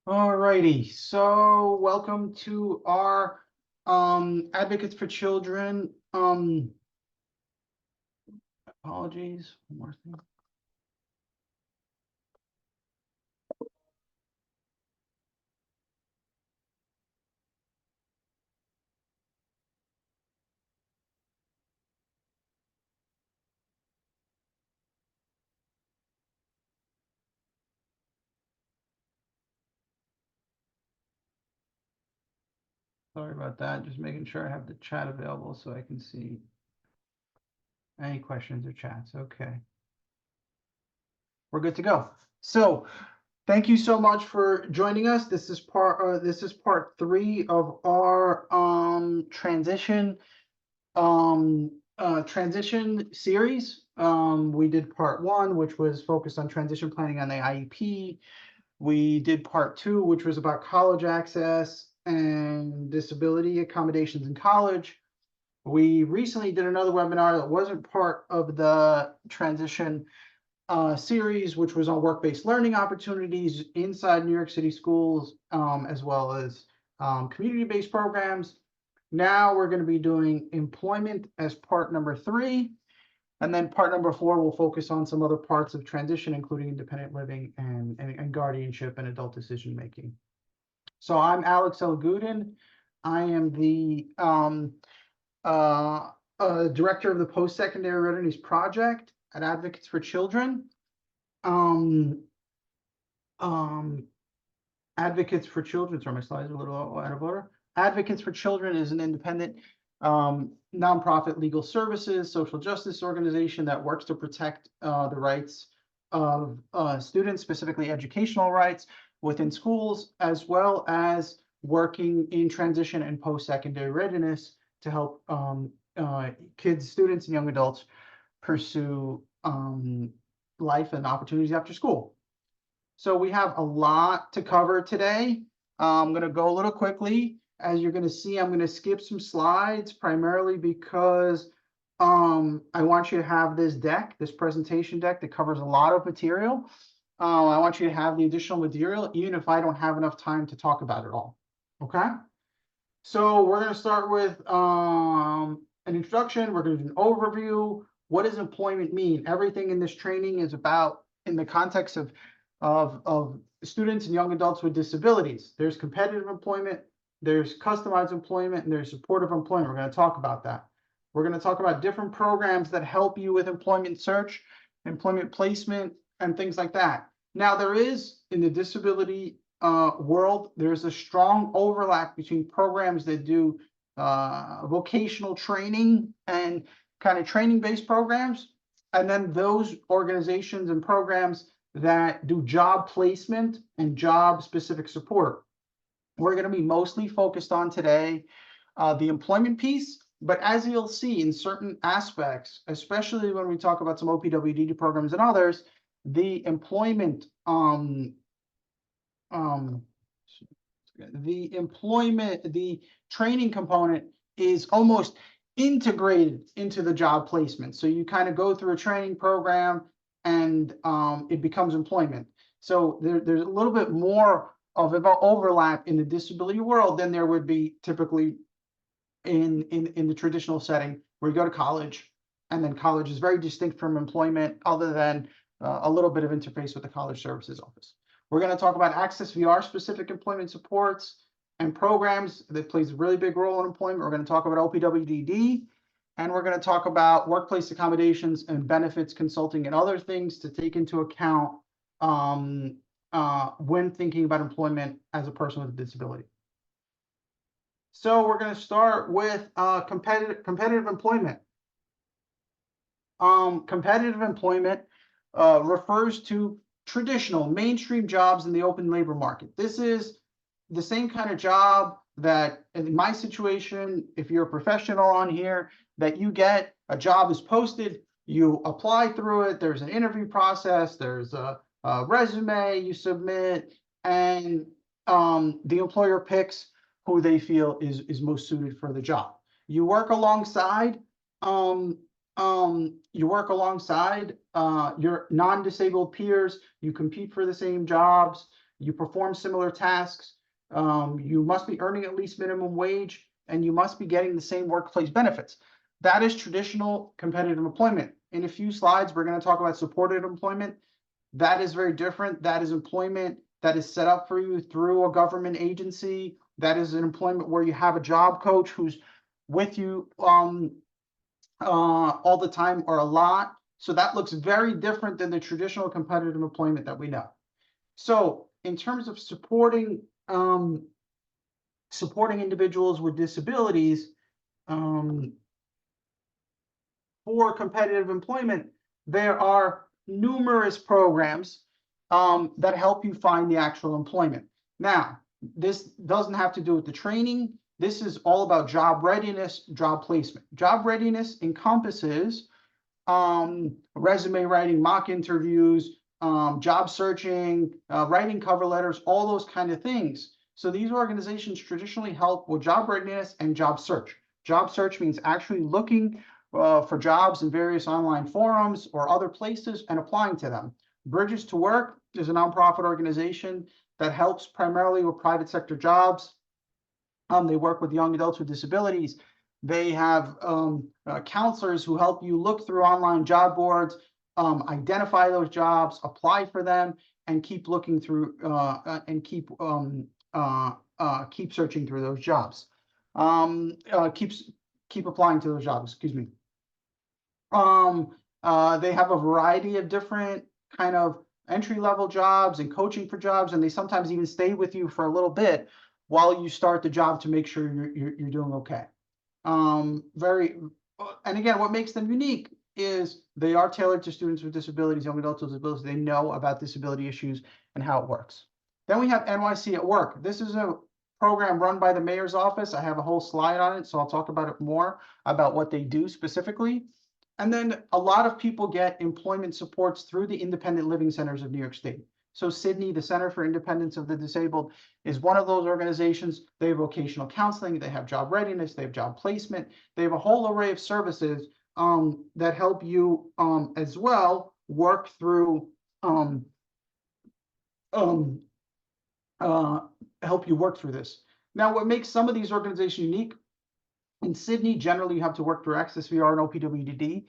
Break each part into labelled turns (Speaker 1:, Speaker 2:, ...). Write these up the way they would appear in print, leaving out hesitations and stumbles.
Speaker 1: All righty, so welcome to our Advocates for Children. Apologies, one more thing. Sorry about that. Just making sure I have the chat available so I can see any questions or chats. Okay, we're good to go. So thank you so much for joining us. This is part 3 of our transition series. We did part 1, which was focused on transition planning on the IEP. We did part 2, which was about college access and disability accommodations in college. We recently did another webinar that wasn't part of the transition series, which was on work-based learning opportunities inside New York City schools, as well as community-based programs. Now we're going to be doing employment as part number 3. And then part number 4 will focus on some other parts of transition, including independent living and guardianship and adult decision making. So I'm Alex L. Gooden. I am the director of the Post-Secondary Readiness Project at Advocates for Children. Advocates for Children, sorry, my slides are a little out of order. Advocates for Children is an independent nonprofit legal services, social justice organization that works to protect the rights of students, specifically educational rights within schools, as well as working in transition and post-secondary readiness to help kids, students, and young adults pursue life and opportunities after school. So we have a lot to cover today. I'm going to go a little quickly. As you're going to see, I'm going to skip some slides primarily because I want you to have this deck, this presentation deck that covers a lot of material. I want you to have the additional material, even if I don't have enough time to talk about it all. Okay? So we're going to start with an introduction. We're going to do an overview. What does employment mean? Everything in this training is about in the context of students and young adults with disabilities. There's competitive employment, there's customized employment, and there's supportive employment. We're going to talk about that. We're going to talk about different programs that help you with employment search, employment placement, and things like that. Now, there is, in the disability world, there's a strong overlap between programs that do vocational training and kind of training-based programs, and then those organizations and programs that do job placement and job-specific support. We're going to be mostly focused on today the employment piece, but as you'll see in certain aspects, especially when we talk about some OPWDD programs and others, the employment the training component is almost integrated into the job placement. So you kind of go through a training program and it becomes employment. So there's a little bit more of an overlap in the disability world than there would be typically in the traditional setting where you go to college, and then college is very distinct from employment other than a little bit of interface with the college services office. We're going to talk about Access VR specific employment supports and programs that plays a really big role in employment. We're going to talk about OPWDD, and we're going to talk about workplace accommodations and benefits consulting and other things to take into account when thinking about employment as a person with a disability. So we're going to start with competitive employment. Competitive employment refers to traditional mainstream jobs in the open labor market. This is the same kind of job that in my situation, if you're a professional on here, that you get a job is posted, you apply through it, there's an interview process, there's a resume you submit, and the employer picks who they feel is most suited for the job. You work alongside your non-disabled peers, you compete for the same jobs, you perform similar tasks, you must be earning at least minimum wage, and you must be getting the same workplace benefits. That is traditional competitive employment. In a few slides, we're going to talk about supported employment. That is very different. That is employment that is set up for you through a government agency. That is an employment where you have a job coach who's with you all the time or a lot. So that looks very different than the traditional competitive employment that we know. So in terms of supporting individuals with disabilities for competitive employment, there are numerous programs that help you find the actual employment. Now, this doesn't have to do with the training. This is all about job readiness, job placement. Job readiness encompasses resume writing, mock interviews, job searching, writing cover letters, all those kind of things. So these organizations traditionally help with job readiness and job search. Job search means actually looking for jobs in various online forums or other places and applying to them. Bridges to Work is a nonprofit organization that helps primarily with private sector jobs. They work with young adults with disabilities. They have counselors who help you look through online job boards, identify those jobs, apply for them, and keep looking through and keep searching through those jobs. Keep applying to those jobs. Excuse me. They have a variety of different kind of entry-level jobs and coaching for jobs, and they sometimes even stay with you for a little bit while you start the job to make sure you're doing okay. And again, what makes them unique is they are tailored to students with disabilities, young adults with disabilities. They know about disability issues and how it works. Then we have NYC at Work. This is a program run by the mayor's office. I have a whole slide on it, so I'll talk about it more about what they do specifically. And then a lot of people get employment supports through the independent living centers of New York State. So Sydney, the Center for Independence of the Disabled, is one of those organizations. They have vocational counseling, they have job readiness, they have job placement, they have a whole array of services that help you as well work through help you work through this. Now, what makes some of these organizations unique? In Sydney, generally, you have to work through Access VR and OPWDD.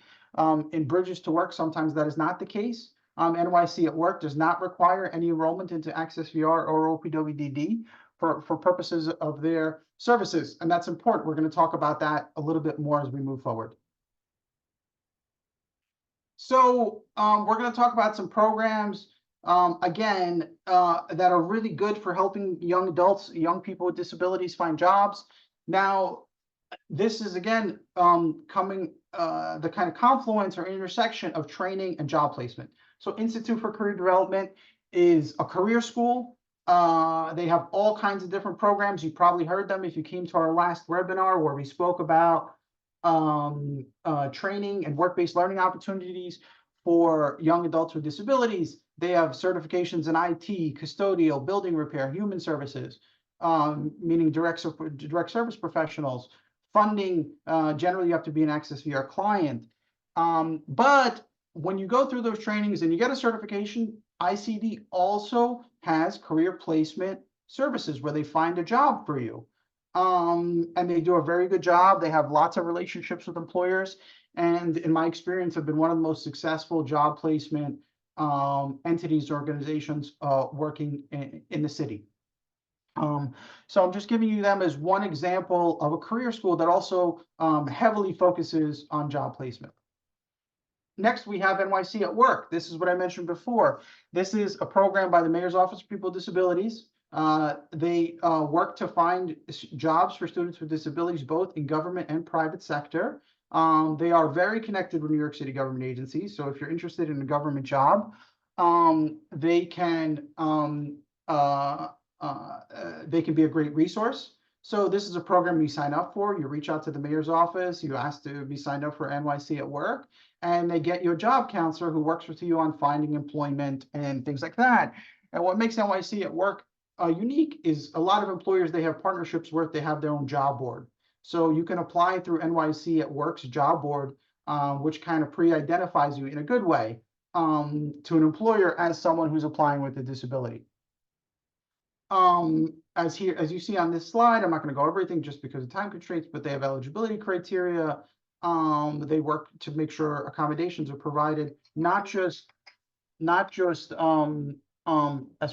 Speaker 1: In Bridges to Work, sometimes that is not the case. NYC at Work does not require any enrollment into Access VR or OPWDD for purposes of their services, and that's important. We're going to talk about that a little bit more as we move forward. So we're going to talk about some programs, again, that are really good for helping young adults, young people with disabilities find jobs. Now, this is, again, coming the kind of confluence or intersection of training and job placement. So Institute for Career Development is a career school. They have all kinds of different programs. You probably heard them if you came to our last webinar where we spoke about training and work-based learning opportunities for young adults with disabilities. They have certifications in IT, custodial, building repair, human services, meaning direct service professionals. Funding, generally you have to be an Access VR client. But when you go through those trainings and you get a certification, ICD also has career placement services where they find a job for you. And they do a very good job. They have lots of relationships with employers. And in my experience, have been one of the most successful job placement entities, organizations working in the city. So I'm just giving you them as one example of a career school that also heavily focuses on job placement. Next, we have NYC at Work. This is what I mentioned before. This is a program by the Mayor's Office for People with Disabilities. They work to find jobs for students with disabilities, both in government and private sector. They are very connected with New York City government agencies. So if you're interested in a government job, they can be a great resource. So this is a program you sign up for. You reach out to the mayor's office. You ask to be signed up for NYC at Work, and they get you a job counselor who works with you on finding employment and things like that. And what makes NYC at Work unique is a lot of employers, they have partnerships where they have their own job board. So you can apply through NYC at Work's job board, which kind of pre-identifies you in a good way to an employer as someone who's applying with a disability. as you see on this slide, I'm not going to go everything just because of time constraints, but they have eligibility criteria. They work to make sure accommodations are provided, not just as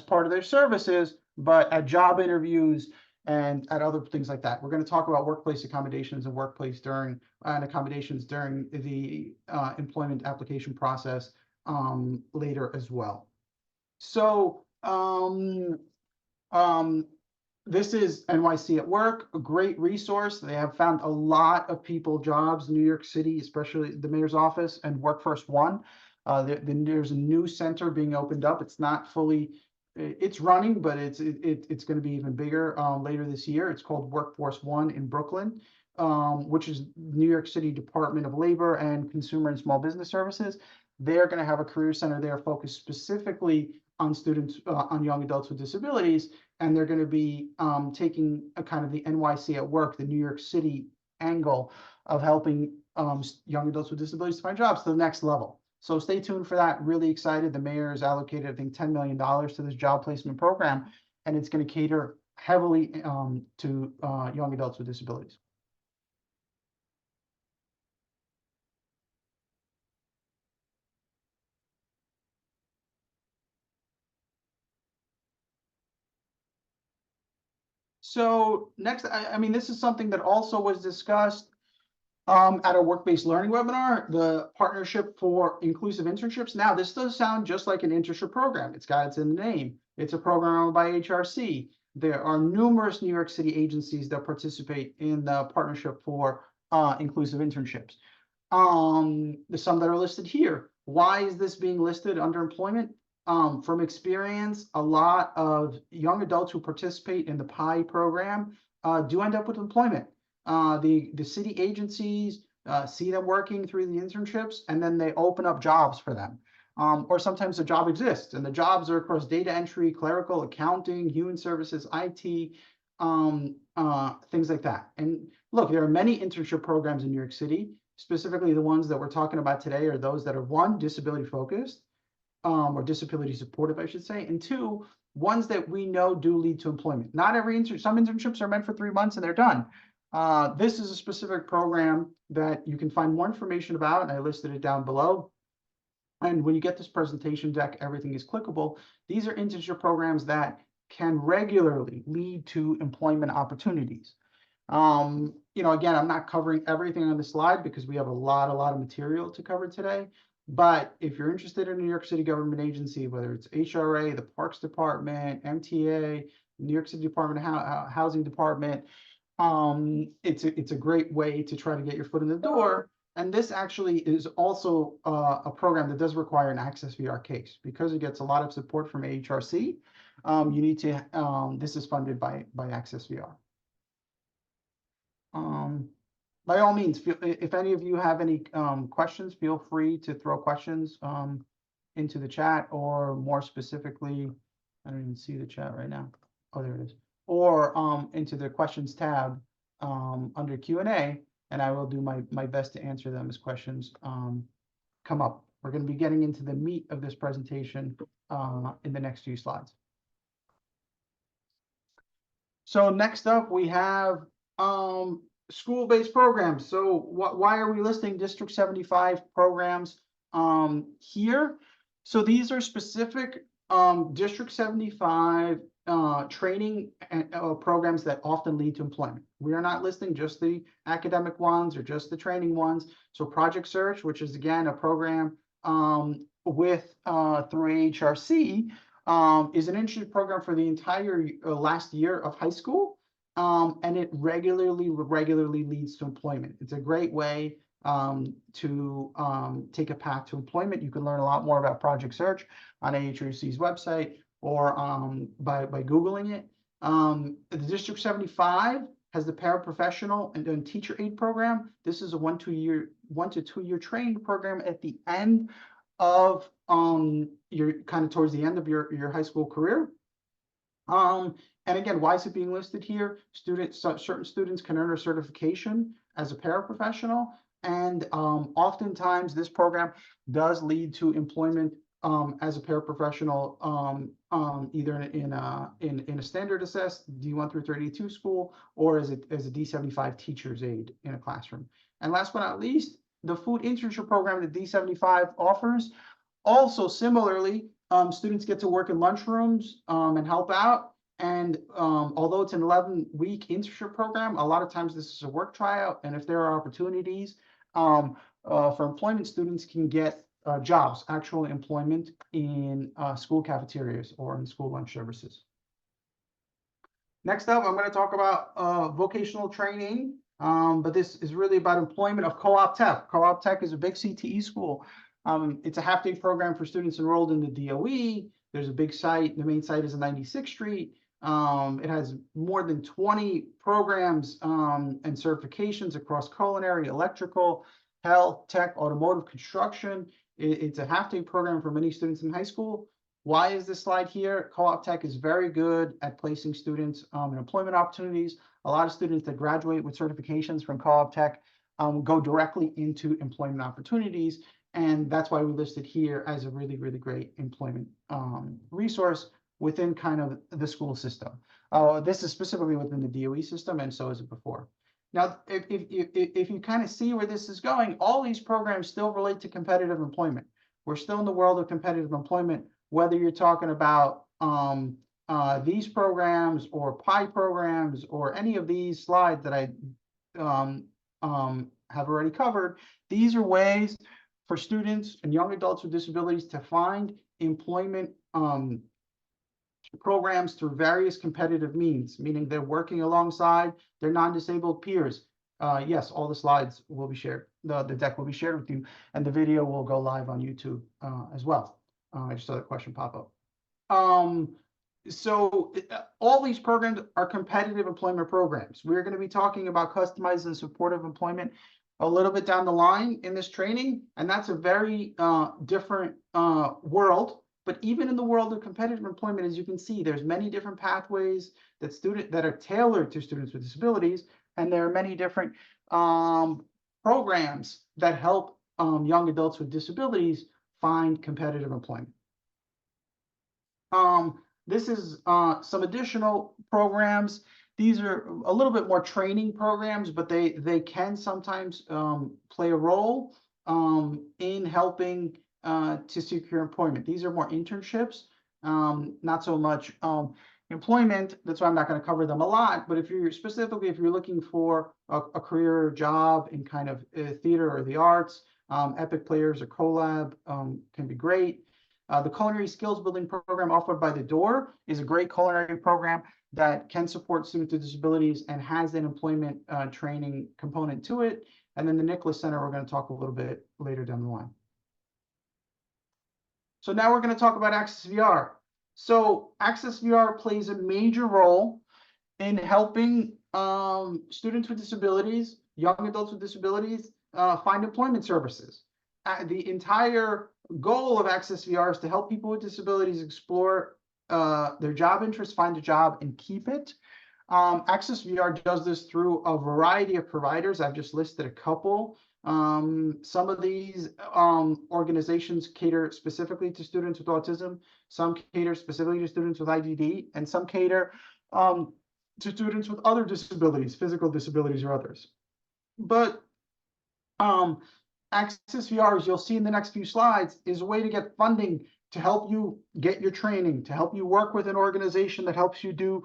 Speaker 1: part of their services, but at job interviews and at other things like that. We're going to talk about workplace accommodations and accommodations during the employment application process later as well. So this is NYC at Work, a great resource. They have found a lot of people jobs in New York City, especially the mayor's office and Workforce One. There's a new center being opened up. It's not fully, it's running, but it's going to be even bigger later this year. It's called Workforce One in Brooklyn, which is New York City Department of Labor and Consumer and Small Business Services. They're going to have a career center there focused specifically on students, on young adults with disabilities, and they're going to be taking a kind of the NYC at Work, the New York City angle of helping young adults with disabilities to find jobs to the next level. So stay tuned for that. Really excited. The mayor has allocated, I think, $10 million to this job placement program, and it's going to cater heavily to young adults with disabilities. So next, I mean, this is something that also was discussed at a work-based learning webinar, the partnership for inclusive internships. Now, this does sound just like an internship program. It's in the name. It's a program owned by HRC. There are numerous New York City agencies that participate in the partnership for inclusive internships. There's some that are listed here. Why is this being listed under employment? From experience, a lot of young adults who participate in the PI program do end up with employment. The city agencies see them working through the internships, and then they open up jobs for them. Or sometimes the job exists, and the jobs are across data entry, clerical, accounting, human services, IT, things like that. And look, there are many internship programs in New York City. Specifically, the ones that we're talking about today are those that are, one, disability focused, or disability supportive, I should say, and two, ones that we know do lead to employment. Not every some internships are meant for 3 months and they're done. This is a specific program that you can find more information about, and I listed it down below. And when you get this presentation deck, everything is clickable. These are internship programs that can regularly lead to employment opportunities. Again, I'm not covering everything on the slide because we have a lot of material to cover today. But if you're interested in a New York City government agency, whether it's HRA, the Parks Department, MTA, New York City Department of Housing Department, it's a great way to try to get your foot in the door. And this actually is also a program that does require an Access VR case because it gets a lot of support from HRC. You need to. This is funded by Access VR. By all means, if any of you have any questions, feel free to throw questions into the chat, or more specifically, I don't even see the chat right now. Oh, there it is. Or into the questions tab under Q&A, and I will do my best to answer them as questions come up. We're going to be getting into the meat of this presentation in the next few slides. So next up, we have school-based programs. So why are we listing District 75 programs here? So these are specific District 75 training programs that often lead to employment. We are not listing just the academic ones or just the training ones. So Project Search, which is again a program with through HRC, is an internship program for the entire last year of high school. And it regularly leads to employment. It's a great way to take a path to employment. You can learn a lot more about Project Search on HRC's website or by Googling it. The District 75 has the paraprofessional and teacher aid program. This is a 1 to 2 year training program at the end of your kind of towards the end of your high school career. And again, why is it being listed here? Certain students can earn a certification as a paraprofessional, and oftentimes this program does lead to employment as a paraprofessional, either in a standard assessed D1 through 32 school, or as a D75 teacher's aide in a classroom. And last but not least, the food internship program that D75 offers. Also, similarly, students get to work in lunchrooms and help out. And although it's an 11-week internship program, a lot of times this is a work tryout. And if there are opportunities for employment, students can get jobs, actual employment in school cafeterias or in school lunch services. Next up, I'm going to talk about vocational training, but this is really about employment of co-op tech. Co-op tech is a big CTE school. It's a half-day program for students enrolled in the DOE. There's a big site. The main site is on 96th Street. It has more than 20 programs and certifications across culinary, electrical, health, tech, automotive, construction. It's a half-day program for many students in high school. Why is this slide here? Co-op tech is very good at placing students in employment opportunities. A lot of students that graduate with certifications from co-op tech go directly into employment opportunities. And that's why we listed here as a really, really great employment resource within kind of the school system. This is specifically within the DOE system, and so is it before. Now, if you kind of see where this is going, all these programs still relate to competitive employment. We're still in the world of competitive employment, whether you're talking about these programs or PI programs or any of these slides that I have already covered. These are ways for students and young adults with disabilities to find employment programs through various competitive means, meaning they're working alongside their non-disabled peers. Yes, all the slides will be shared. The deck will be shared with you, and the video will go live on YouTube as well. I just saw that question pop up. So all these programs are competitive employment programs. We're going to be talking about customized and supportive employment a little bit down the line in this training, and that's a very different world. But even in the world of competitive employment, as you can see, there's many different pathways that are tailored to students with disabilities, and there are many different programs that help young adults with disabilities find competitive employment. This is some additional programs. These are a little bit more training programs, but they can sometimes play a role in helping to secure employment. These are more internships, not so much employment. That's why I'm not going to cover them a lot. But if you're looking for a career job in kind of theater or the arts, Epic Players or Collab can be great. The Culinary Skills Building Program offered by The Door is a great culinary program that can support students with disabilities and has an employment training component to it. And then the Nicholas Center, we're going to talk a little bit later down the line. So now we're going to talk about Access VR. So Access VR plays a major role in helping students with disabilities, young adults with disabilities, find employment services. The entire goal of Access VR is to help people with disabilities explore their job interests, find a job, and keep it. Access VR does this through a variety of providers. I've just listed a couple. Some of these organizations cater specifically to students with autism, some cater specifically to students with IDD, and some cater to students with other disabilities, physical disabilities or others. But Access VR, as you'll see in the next few slides, is a way to get funding to help you get your training, to help you work with an organization that helps you do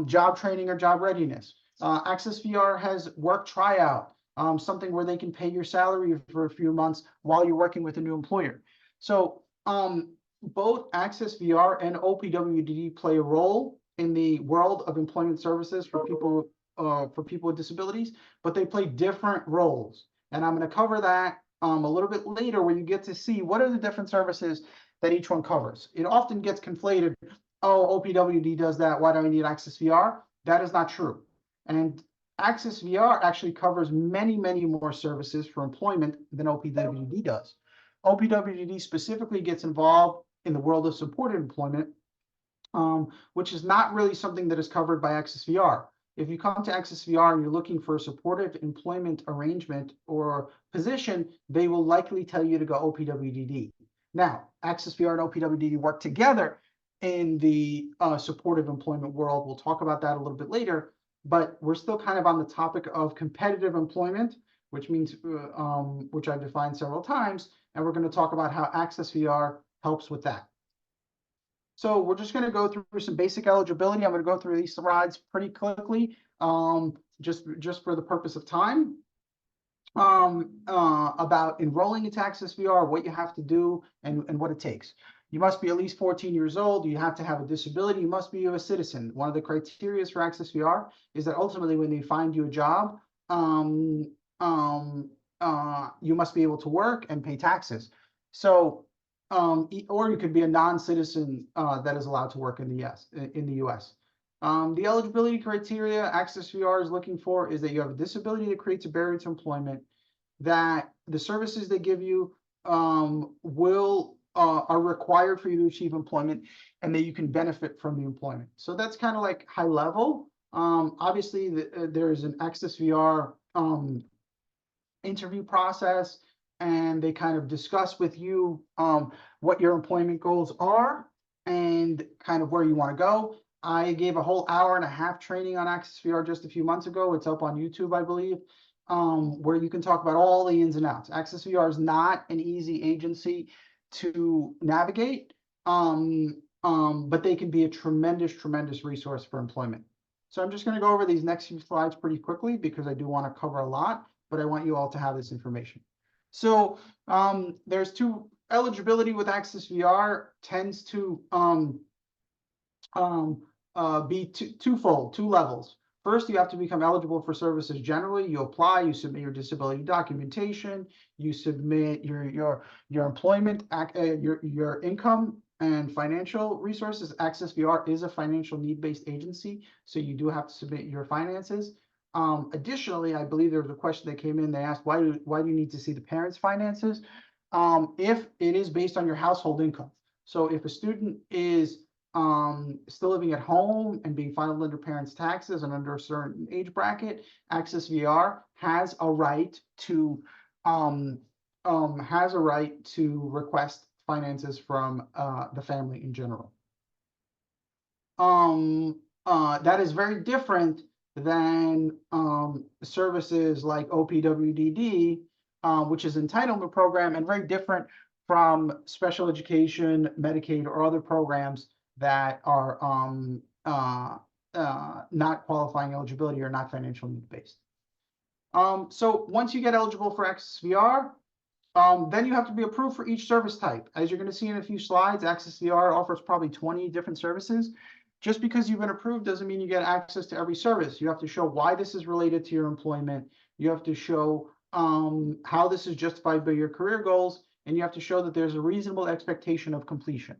Speaker 1: job training or job readiness. Access VR has work tryout, something where they can pay your salary for a few months while you're working with a new employer. So both Access VR and OPWDD play a role in the world of employment services for people with disabilities, but they play different roles. And I'm going to cover that a little bit later, where you get to see what are the different services that each one covers. It often gets conflated. Oh, OPWD does that. Why do I need Access VR? That is not true. And Access VR actually covers many, many more services for employment than OPWD does. OPWD specifically gets involved in the world of supported employment, which is not really something that is covered by Access VR. If you come to Access VR and you're looking for a supportive employment arrangement or position, they will likely tell you to go OPWDD. Now, Access VR and OPWDD work together in the supportive employment world. We'll talk about that a little bit later, but we're still kind of on the topic of competitive employment, which means, which I've defined several times, and we're going to talk about how Access VR helps with that. So we're just going to go through some basic eligibility. I'm going to go through these slides pretty quickly, just for the purpose of time. About enrolling into Access VR, what you have to do, and what it takes. You must be at least 14 years old. You have to have a disability. You must be a citizen. One of the criteria for Access VR is that ultimately when they find you a job, you must be able to work and pay taxes. So, or you could be a non-citizen that is allowed to work in the US. The eligibility criteria Access VR is looking for is that you have a disability that creates a barrier to employment, that the services they give you are required for you to achieve employment, and that you can benefit from the employment. So that's kind of like high level. Obviously, there is an Access VR interview process, and they kind of discuss with you what your employment goals are and kind of where you want to go. I gave a whole hour-and-a-half training on Access VR just a few months ago. It's up on YouTube, I believe, where you can talk about all the ins and outs. Access VR is not an easy agency to navigate, but they can be a tremendous, tremendous resource for employment. So I'm just going to go over these next few slides pretty quickly because I do want to cover a lot, but I want you all to have this information. So there's two eligibility with Access VR tends to be twofold, two levels. First, you have to become eligible for services generally. You apply, you submit your disability documentation, you submit your employment, your income and financial resources. Access VR is a financial need-based agency, so you do have to submit your finances. Additionally, I believe there was a question that came in. They asked, why do you need to see the parents' finances? If it is based on your household income. So if a student is still living at home and being filed under parents' taxes and under a certain age bracket, Access VR has a right to request finances from the family in general. That is very different than services like OPWDD, which is entitlement program, and very different from special education, Medicaid, or other programs that are not qualifying eligibility or not financial need based. So once you get eligible for Access VR, then you have to be approved for each service type. As you're going to see in a few slides, Access VR offers probably 20 different services. Just because you've been approved doesn't mean you get access to every service. You have to show why this is related to your employment. You have to show how this is justified by your career goals, and you have to show that there's a reasonable expectation of completion.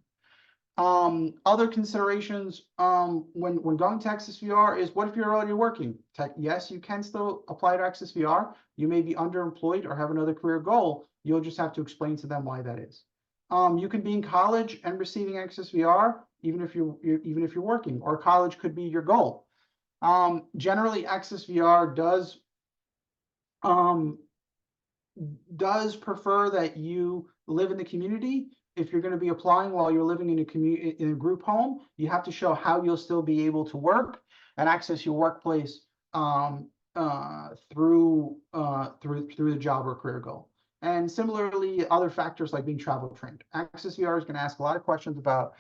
Speaker 1: Other considerations when going to Access VR is, what if you're already working? Yes, you can still apply to Access VR. You may be underemployed or have another career goal. You'll just have to explain to them why that is. You can be in college and receiving Access VR even if you're working, or college could be your goal. Generally, Access VR does prefer that you live in the community. If you're going to be applying while you're living in a group home, you have to show how you'll still be able to work and access your workplace through the job or career goal. And similarly, other factors like being travel trained. Access VR is going to ask a lot of questions about,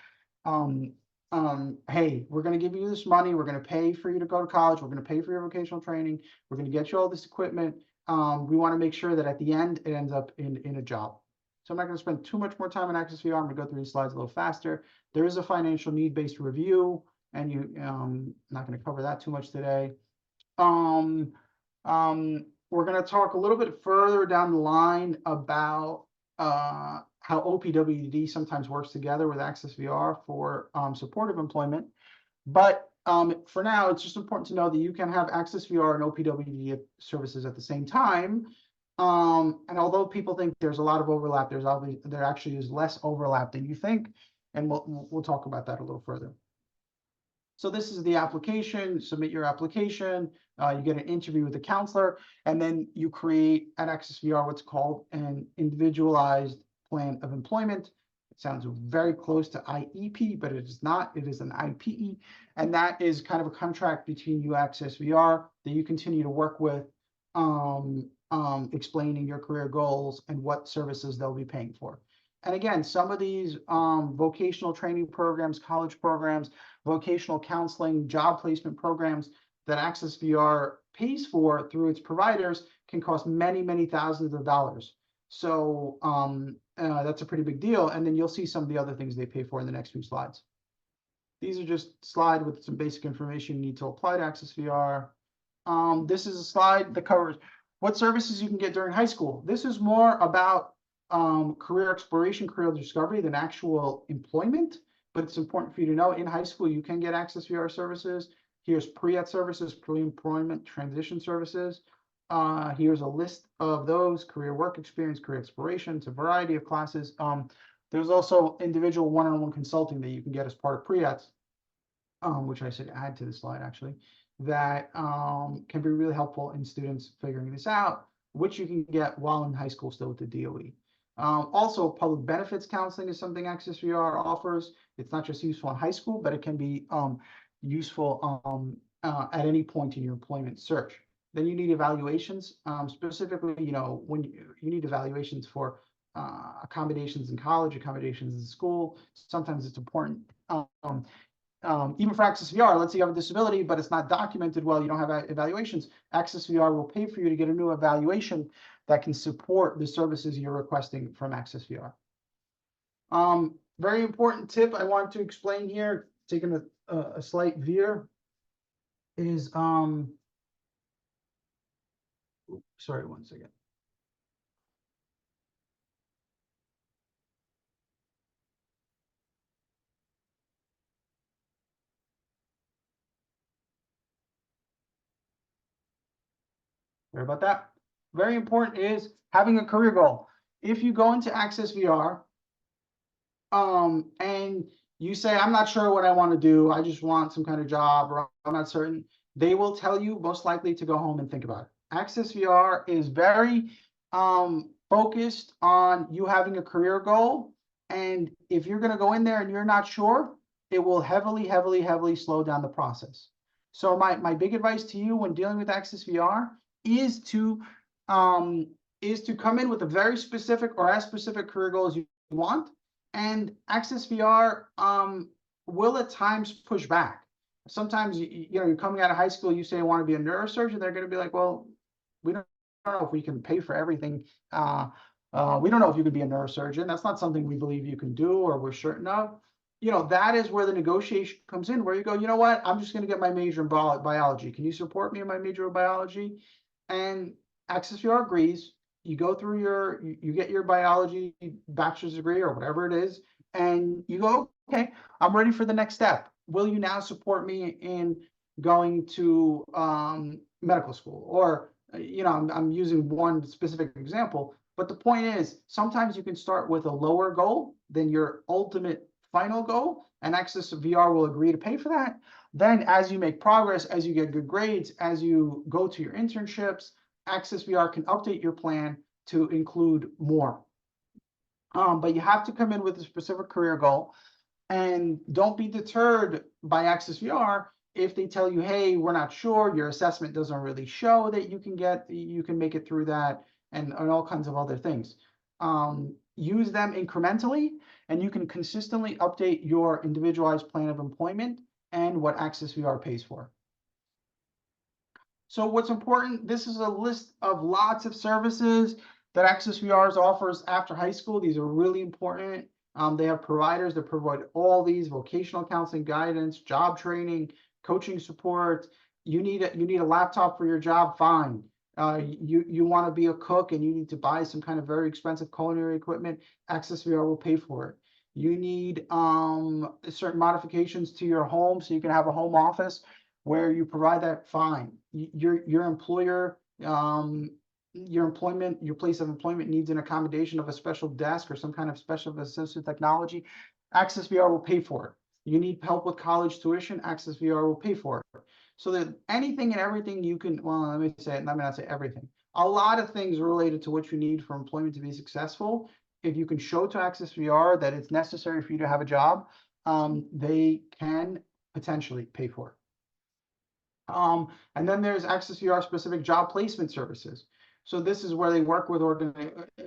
Speaker 1: hey, we're going to give you this money. We're going to pay for you to go to college. We're going to pay for your vocational training. We're going to get you all this equipment. We want to make sure that at the end, it ends up in a job. So I'm not going to spend too much more time on Access VR. I'm going to go through these slides a little faster. There is a financial need-based review, and I'm not going to cover that too much today. We're going to talk a little bit further down the line about how OPWDD sometimes works together with Access VR for supportive employment. But for now, it's just important to know that you can have Access VR and OPWDD services at the same time. And although people think there's a lot of overlap, there actually is less overlap than you think, and we'll talk about that a little further. So this is the application. Submit your application. You get an interview with a counselor, and then you create at Access VR what's called an individualized plan of employment. Sounds very close to IEP, but it is not. It is an IPE, and that is kind of a contract between you, Access VR, that you continue to work with, explaining your career goals and what services they'll be paying for. And again, some of these vocational training programs, college programs, vocational counseling, job placement programs that Access VR pays for through its providers can cost many, many thousands of dollars. So that's a pretty big deal. And then you'll see some of the other things they pay for in the next few slides. These are just slides with some basic information you need to apply to Access VR. This is a slide that covers what services you can get during high school. This is more about career exploration, career discovery than actual employment. But it's important for you to know in high school, you can get Access VR services. Here's pre-ET services, pre-employment transition services. Here's a list of those: career work experience, career exploration. It's a variety of classes. There's also individual one-on-one consulting that you can get as part of pre-ETs, which I should add to the slide actually, that can be really helpful in students figuring this out, which you can get while in high school still with the DOE. Also, public benefits counseling is something Access VR offers. It's not just useful in high school, but it can be useful at any point in your employment search. Then you need evaluations, specifically, when you need evaluations for accommodations in college, accommodations in school. Sometimes it's important. Even for Access VR, let's say you have a disability, but it's not documented well, you don't have evaluations. Access VR will pay for you to get a new evaluation that can support the services you're requesting from Access VR. Very important tip I want to explain here, taking a slight veer, is sorry, one second. Sorry about that. Very important is having a career goal. If you go into Access VR, and you say, I'm not sure what I want to do, I just want some kind of job, or I'm not certain, they will tell you most likely to go home and think about it. Access VR is very focused on you having a career goal. And if you're going to go in there and you're not sure, it will heavily, heavily, heavily slow down the process. So my big advice to you when dealing with Access VR is to come in with a very specific or as specific career goal as you want. And Access VR will at times push back. Sometimes you're coming out of high school, you say I want to be a neurosurgeon, they're going to be like, well, we don't know if we can pay for everything. We don't know if you could be a neurosurgeon. That's not something we believe you can do or we're certain of. That is where the negotiation comes in, where you go, you know what, I'm just going to get my major in biology. Can you support me in my major in biology? And Access VR agrees. You go through you get your biology bachelor's degree or whatever it is, and you go, okay, I'm ready for the next step. Will you now support me in going to medical school? Or, I'm using one specific example, but the point is, sometimes you can start with a lower goal than your ultimate final goal, and Access VR will agree to pay for that. Then as you make progress, as you get good grades, as you go to your internships, Access VR can update your plan to include more. But you have to come in with a specific career goal, and don't be deterred by Access VR if they tell you, hey, we're not sure, your assessment doesn't really show that you can make it through that, and all kinds of other things. Use them incrementally, and you can consistently update your individualized plan of employment and what Access VR pays for. So what's important, this is a list of lots of services that Access VR offers after high school. These are really important. They have providers that provide all these: vocational counseling, guidance, job training, coaching support. You need a laptop for your job, fine. You want to be a cook and you need to buy some kind of very expensive culinary equipment, Access VR will pay for it. You need certain modifications to your home so you can have a home office where you provide that, fine. Your employer, your place of employment needs an accommodation of a special desk or some kind of special assistive technology, Access VR will pay for it. You need help with college tuition, Access VR will pay for it. So that anything and everything you can, well, let me not say everything. A lot of things related to what you need for employment to be successful, if you can show to Access VR that it's necessary for you to have a job, they can potentially pay for it. And then there's Access VR specific job placement services. So this is where they work with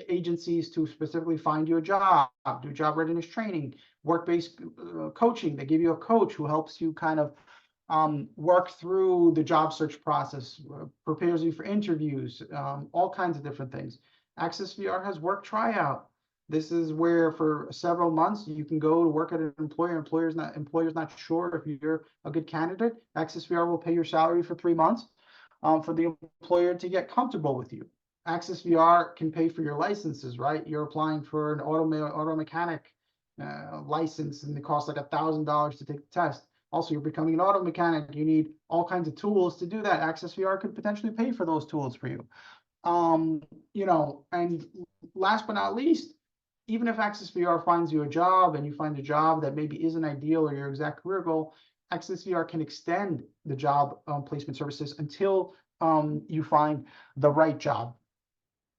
Speaker 1: agencies to specifically find you a job, do job readiness training, work-based coaching. They give you a coach who helps you kind of work through the job search process, prepares you for interviews, all kinds of different things. Access VR has work tryout. This is where for several months you can go to work at an employer. Employer's not sure if you're a good candidate. Access VR will pay your salary for 3 months for the employer to get comfortable with you. Access VR can pay for your licenses, right? You're applying for an auto mechanic license, and it costs like $1,000 to take the test. Also, you're becoming an auto mechanic. You need all kinds of tools to do that. Access VR could potentially pay for those tools for you. You know, and last but not least, even if Access VR finds you a job and you find a job that maybe isn't ideal or your exact career goal, Access VR can extend the job placement services until you find the right job.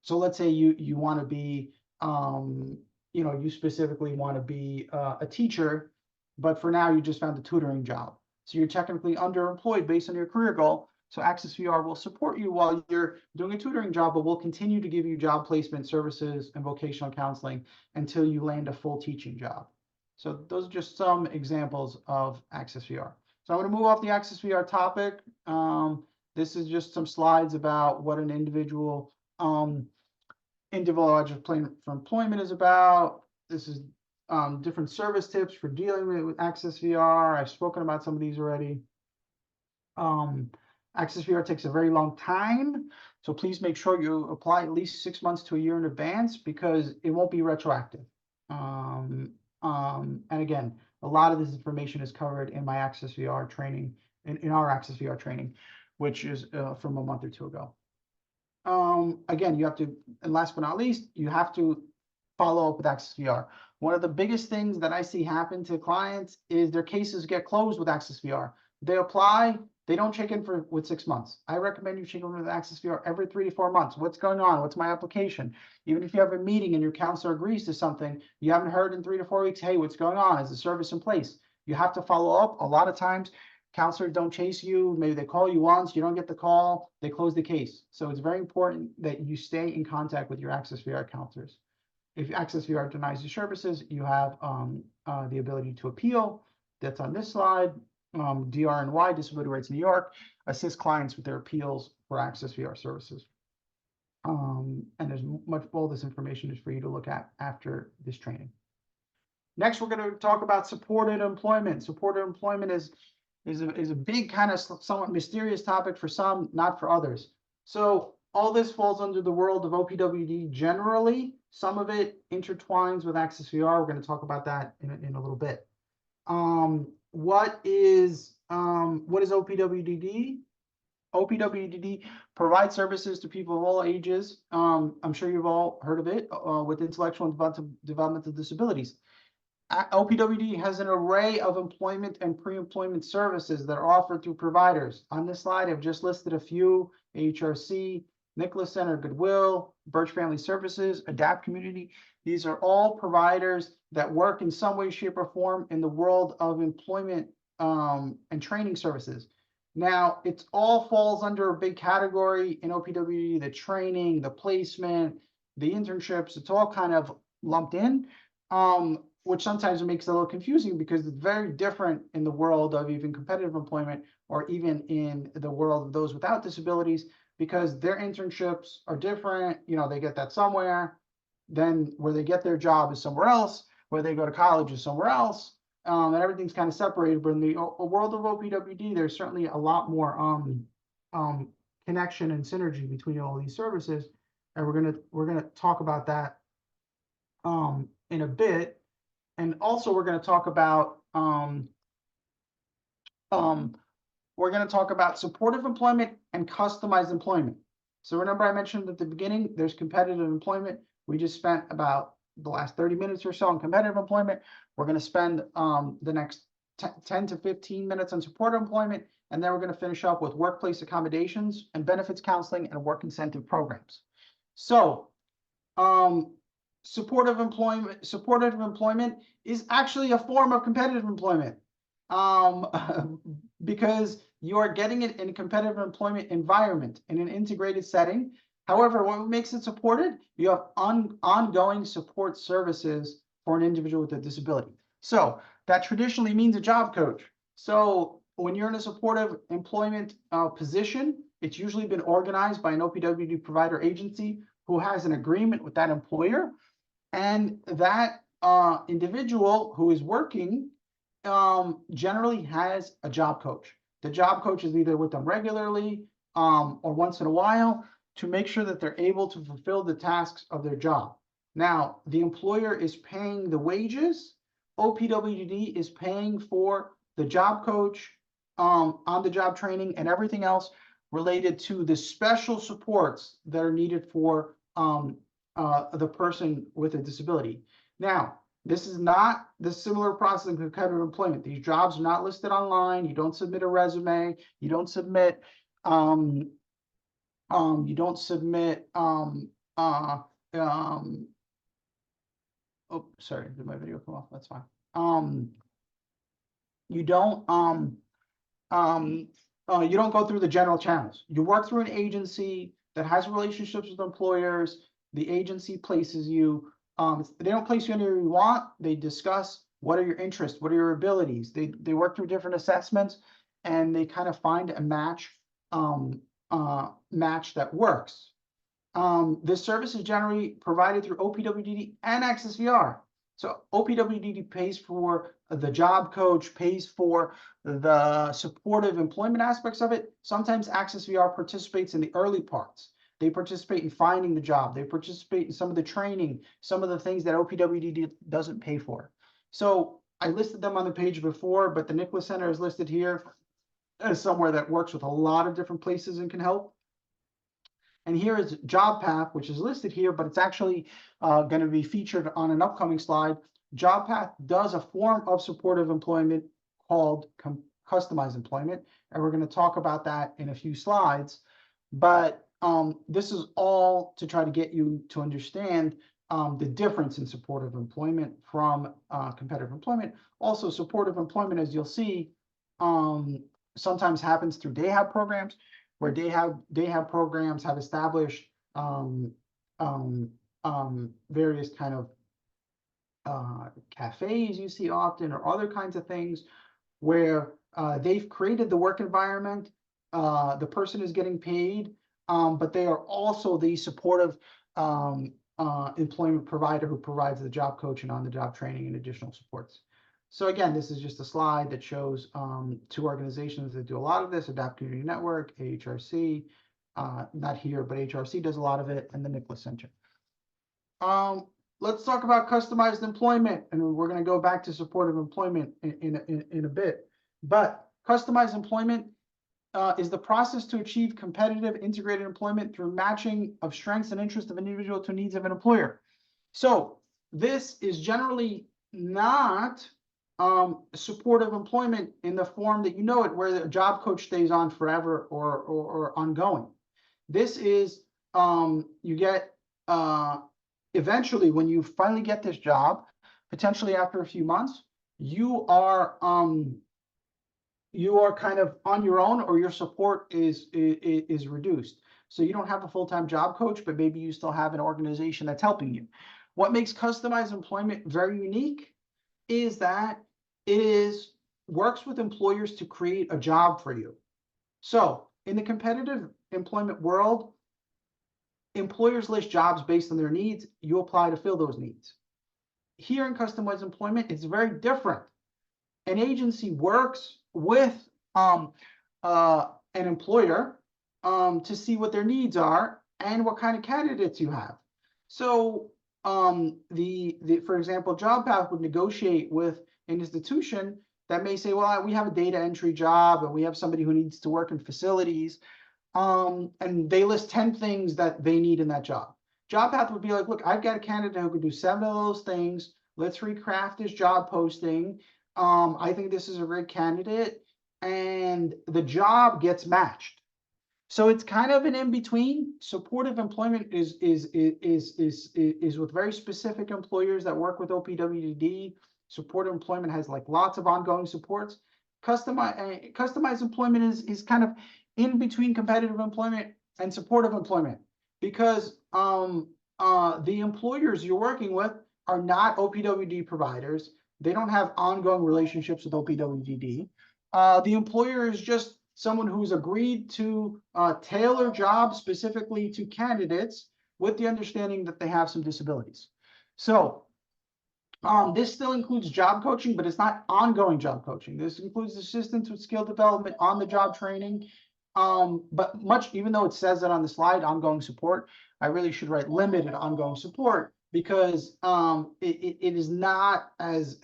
Speaker 1: So let's say you want to be, you know, you specifically want to be a teacher, but for now you just found a tutoring job. So you're technically underemployed based on your career goal. So Access VR will support you while you're doing a tutoring job, but will continue to give you job placement services and vocational counseling until you land a full teaching job. So those are just some examples of Access VR. So I'm going to move off the Access VR topic. This is just some slides about what an individual plan for employment is about. This is different service tips for dealing with Access VR. I've spoken about some of these already. Access VR takes a very long time, so please make sure you apply at least 6 months to a year in advance because it won't be retroactive. And again, a lot of this information is covered in my Access VR training, in our Access VR training, which is from a month or two ago. Again, you have to, and last but not least, you have to follow up with Access VR. One of the biggest things that I see happen to clients is their cases get closed with Access VR. They apply, they don't check in with 6 months. I recommend you check in with Access VR every 3 to 4 months. What's going on? What's my application? Even if you have a meeting and your counselor agrees to something, you haven't heard in 3 to 4 weeks, hey, what's going on? Is the service in place? You have to follow up. A lot of times, counselors don't chase you. Maybe they call you once, you don't get the call, they close the case. So it's very important that you stay in contact with your Access VR counselors. If Access VR denies your services, you have the ability to appeal. That's on this slide. DRNY, Disability Rights New York, assist clients with their appeals for Access VR services. And there's all this information is for you to look at after this training. Next, we're going to talk about supported employment. Supported employment is a big kind of somewhat mysterious topic for some, not for others. So all this falls under the world of OPWD generally. Some of it intertwines with Access VR. We're going to talk about that in a little bit. What is OPWDD? OPWDD provides services to people of all ages. I'm sure you've all heard of it with intellectual and developmental disabilities. OPWD has an array of employment and pre-employment services that are offered through providers. On this slide, I've just listed a few: HRC, Nicholas Center, Goodwill, Birch Family Services, Adapt Community. These are all providers that work in some way, shape, or form in the world of employment and training services. Now, it all falls under a big category in OPWD: the training, the placement, the internships. It's all kind of lumped in. Which sometimes makes it a little confusing because it's very different in the world of even competitive employment or even in the world of those without disabilities, because their internships are different. You know, they get that somewhere, then where they get their job is somewhere else, where they go to college is somewhere else, and everything's kind of separated. But in the world of OPWD, there's certainly a lot more connection and synergy between all these services, and we're gonna talk about that in a bit. And also, we're going to talk about supportive employment and customized employment. So remember, I mentioned at the beginning, there's competitive employment. We just spent about the last 30 minutes or so on competitive employment. We're going to spend the next 10 to 15 minutes on supportive employment, and then we're going to finish up with workplace accommodations and benefits counseling and work incentive programs. So supportive employment is actually a form of competitive employment. Because you are getting it in a competitive employment environment in an integrated setting. However, what makes it supported? You have ongoing support services for an individual with a disability. So that traditionally means a job coach. So when you're in a supportive employment position, it's usually been organized by an OPWD provider agency who has an agreement with that employer, and that individual who is working generally has a job coach. The job coach is either with them regularly or once in a while to make sure that they're able to fulfill the tasks of their job. Now, the employer is paying the wages. OPWD is paying for the job coach, on the job training, and everything else related to the special supports that are needed for the person with a disability. Now, this is not the similar process in competitive employment. These jobs are not listed online. You don't submit a resume. You don't submit oh, sorry, did my video come off? That's fine. You don't go through the general channels. You work through an agency that has relationships with employers. The agency places you. They don't place you anywhere you want. They discuss what are your interests, what are your abilities. They work through different assessments, and they kind of find a match that works. This service is generally provided through OPWDD and Access VR. So OPWDD pays for the job coach, pays for the supportive employment aspects of it. Sometimes Access VR participates in the early parts. They participate in finding the job. They participate in some of the training, some of the things that OPWDD doesn't pay for. So I listed them on the page before, but the Nicholas Center is listed here as somewhere that works with a lot of different places and can help. And here is JobPath, which is listed here, but it's actually going to be featured on an upcoming slide. JobPath does a form of supportive employment called customized employment, and we're going to talk about that in a few slides. But this is all to try to get you to understand the difference in supportive employment from competitive employment. Also, supportive employment, as you'll see, sometimes happens through day hab programs, where day hab programs have established various kind of cafes you see often, or other kinds of things where they've created the work environment. The person is getting paid, but they are also the supportive employment provider who provides the job coach and on-the-job training and additional supports. So again, this is just a slide that shows two organizations that do a lot of this: Adapt Community Network, AHRC, not here, but HRC does a lot of it, and the Nicholas Center. Let's talk about customized employment, and we're going to go back to supportive employment in a bit. But customized employment is the process to achieve competitive integrated employment through matching of strengths and interests of an individual to needs of an employer. So this is generally not supportive employment in the form that you know it, where the job coach stays on forever or ongoing. This is you get eventually, when you finally get this job, potentially after a few months, you are kind of on your own, or your support is reduced. So you don't have a full-time job coach, but maybe you still have an organization that's helping you. What makes customized employment very unique is that it works with employers to create a job for you. So in the competitive employment world, employers list jobs based on their needs. You apply to fill those needs. Here in customized employment, it's very different. An agency works with an employer to see what their needs are and what kind of candidates you have. So for example, JobPath would negotiate with an institution that may say, well, we have a data entry job and we have somebody who needs to work in facilities. And they list 10 things that they need in that job. JobPath would be like, look, I've got a candidate who can do 7 of those things. Let's recraft this job posting. I think this is a great candidate, and the job gets matched. So it's kind of an in-between. Supportive employment is with very specific employers that work with OPWDD. Supportive employment has like lots of ongoing supports. Customized employment is kind of in between competitive employment and supportive employment, because the employers you're working with are not OPWD providers. They don't have ongoing relationships with OPWDD. The employer is just someone who's agreed to tailor jobs specifically to candidates with the understanding that they have some disabilities. So this still includes job coaching, but it's not ongoing job coaching. This includes assistance with skill development, on the job training, but even though it says that on the slide, ongoing support, I really should write limited ongoing support, because it is not as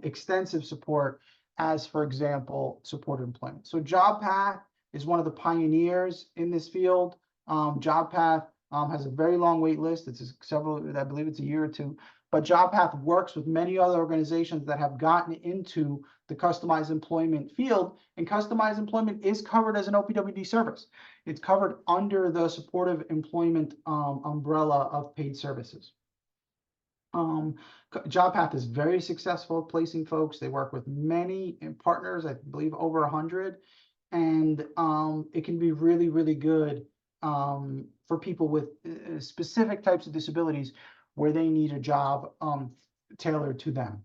Speaker 1: extensive support as, for example, supported employment. So JobPath is one of the pioneers in this field. JobPath has a very long wait list. It's several, I believe it's a year or two, but JobPath works with many other organizations that have gotten into the customized employment field, and customized employment is covered as an OPWD service. It's covered under the supportive employment umbrella of paid services. JobPath is very successful at placing folks. They work with many partners, I believe over 100, and it can be really, really good for people with specific types of disabilities where they need a job tailored to them.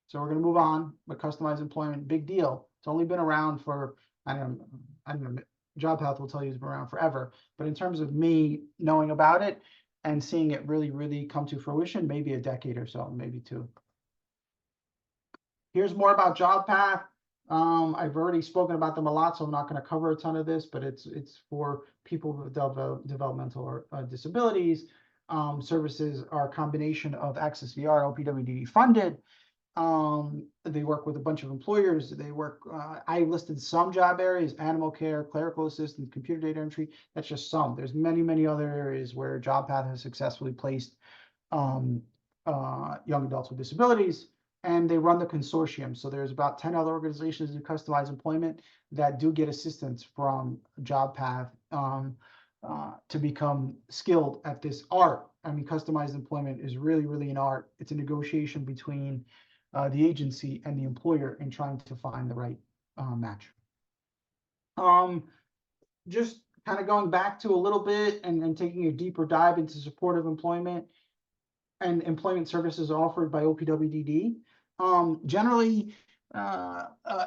Speaker 1: So we're going to move on. But customized employment, big deal. It's only been around for, I don't know, JobPath will tell you it's been around forever. But in terms of me knowing about it and seeing it really, really come to fruition, maybe a decade or so, maybe two. Here's more about JobPath. I've already spoken about them a lot, so I'm not going to cover a ton of this, but it's for people with developmental or disabilities. Services are a combination of Access VR, OPWDD funded. They work with a bunch of employers. They work, I listed some job areas: animal care, clerical assistant, computer data entry. That's just some. There's many, many other areas where JobPath has successfully placed young adults with disabilities. And they run the consortium. So there's about 10 other organizations in customized employment that do get assistance from JobPath to become skilled at this art. I mean, customized employment is really, really an art. It's a negotiation between the agency and the employer in trying to find the right match. Just kind of going back to a little bit and taking a deeper dive into supportive employment and employment services offered by OPWDD. Generally,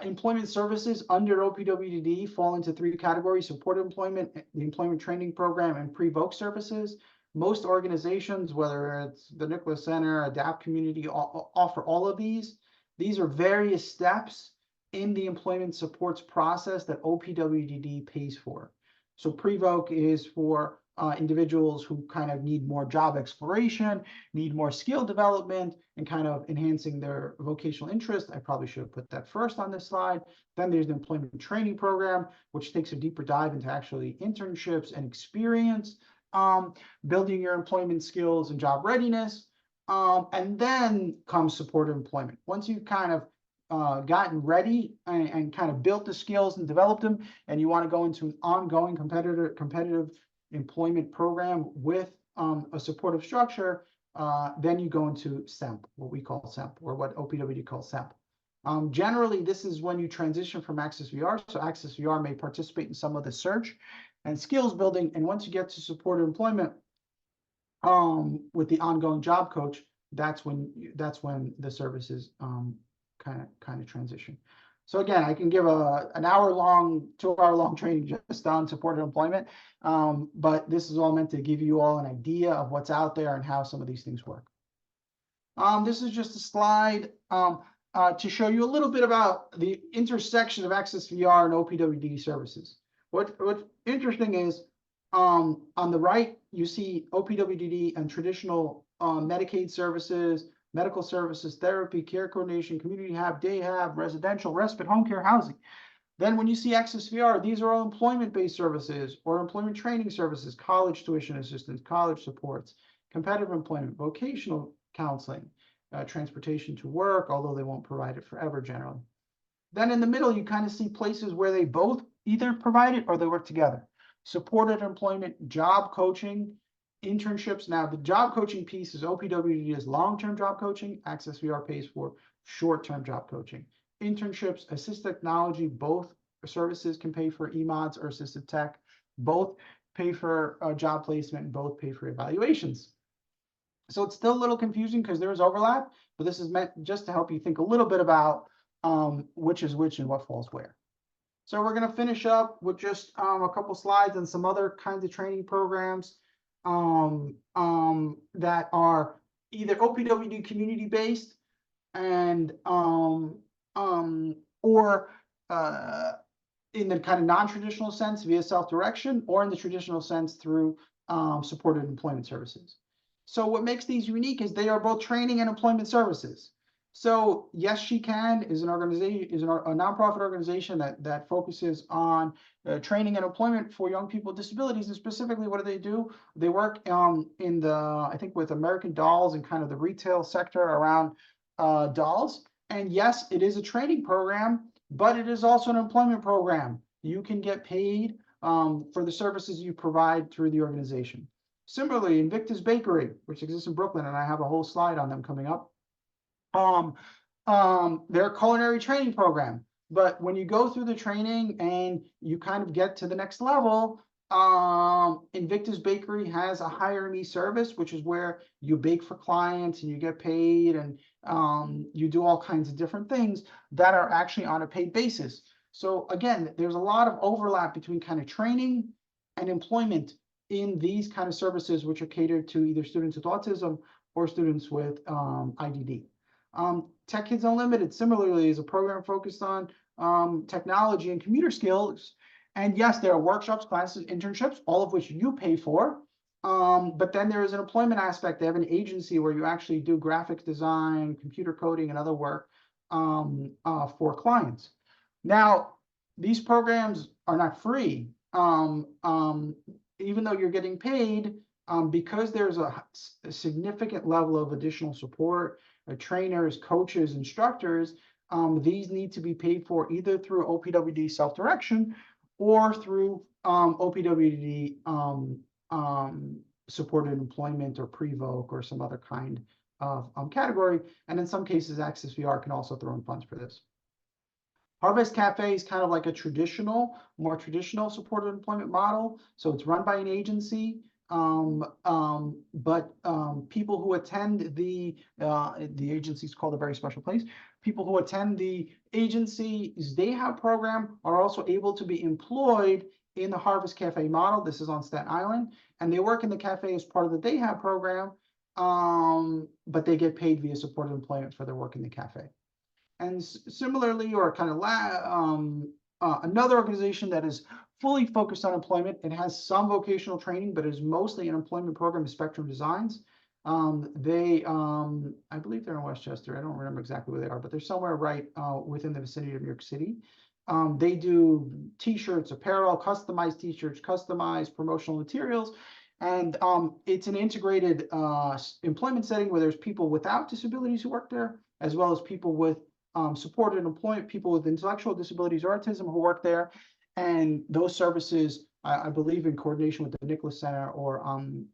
Speaker 1: employment services under OPWDD fall into three categories: supportive employment, the employment training program, and pre-voc services. Most organizations, whether it's the Nicholas Center, ADAPT Community, offer all of these. These are various steps in the employment supports process that OPWDD pays for. So pre-voc is for individuals who kind of need more job exploration, need more skill development, and kind of enhancing their vocational interest. I probably should have put that first on this slide. Then there's the employment training program, which takes a deeper dive into actually internships and experience, building your employment skills and job readiness. And then comes supportive employment. Once you've kind of gotten ready and kind of built the skills and developed them, and you want to go into an ongoing competitive employment program with a supportive structure, then you go into SEMP, what we call SEMP, or what OPWD calls SEMP. Generally, this is when you transition from Access VR. So Access VR may participate in some of the search and skills building. And once you get to supportive employment with the ongoing job coach, that's when the services kind of transition. So again, I can give an hour-long, 2-hour-long training just on supported employment, but this is all meant to give you all an idea of what's out there and how some of these things work. This is just a slide to show you a little bit about the intersection of Access VR and OPWDD services. What's interesting is on the right, you see OPWDD and traditional Medicaid services, medical services, therapy, care coordination, community rehab, day rehab, residential, respite, home care, housing. Then when you see Access VR, these are all employment-based services or employment training services, college tuition assistance, college supports, competitive employment, vocational counseling, transportation to work, although they won't provide it forever generally. Then in the middle, you kind of see places where they both either provided or they work together. Supported employment, job coaching, internships. Now, the job coaching piece is OPWD is long-term job coaching. Access VR pays for short-term job coaching. Internships, assistive technology, both services can pay for EMODs or assistive tech. Both pay for job placement, both pay for evaluations. So it's still a little confusing because there is overlap, but this is meant just to help you think a little bit about which is which and what falls where. So we're going to finish up with just a couple slides and some other kinds of training programs that are either OPWD community based and or in the kind of non-traditional sense via self-direction, or in the traditional sense through supported employment services. So what makes these unique is they are both training and employment services. So Yes She Can is an organization, is a nonprofit organization that focuses on training and employment for young people with disabilities. And specifically, what do? They work in the, I think, with American Dolls and kind of the retail sector around dolls. And yes, it is a training program, but it is also an employment program. You can get paid for the services you provide through the organization. Similarly, Invictus Bakery, which exists in Brooklyn, and I have a whole slide on them coming up. They're a culinary training program, but when you go through the training and you kind of get to the next level, Invictus Bakery has a hire me service, which is where you bake for clients and you get paid, and you do all kinds of different things that are actually on a paid basis. So again, there's a lot of overlap between kind of training and employment in these kind of services, which are catered to either students with autism or students with IDD. Tech Kids Unlimited, similarly, is a program focused on technology and computer skills. And yes, there are workshops, classes, internships, all of which you pay for. But then there is an employment aspect. They have an agency where you actually do graphic design, computer coding, and other work for clients. Now, these programs are not free. Even though you're getting paid, because there's a significant level of additional support, trainers, coaches, instructors, these need to be paid for either through OPWD self-direction or through OPWD supported employment or pre-voc or some other kind of category. And in some cases, Access VR can also throw in funds for this. Harvest Cafe is kind of like a more traditional supported employment model. So it's run by an agency, but people who attend the agency is called A Very Special Place. People who attend the agency's day have program are also able to be employed in the Harvest Cafe model. This is on Staten Island, and they work in the cafe as part of the day have program, but they get paid via supported employment for their work in the cafe. And similarly, or kind of another organization that is fully focused on employment, it has some vocational training, but is mostly an employment program, is Spectrum Designs. I believe they're in Westchester. I don't remember exactly where they are, but they're somewhere right within the vicinity of New York City. They do t-shirts, apparel, customized t-shirts, customized promotional materials. And it's an integrated employment setting where there's people without disabilities who work there, as well as people with supported employment, people with intellectual disabilities or autism who work there. And those services, I believe, in coordination with the Nicholas Center or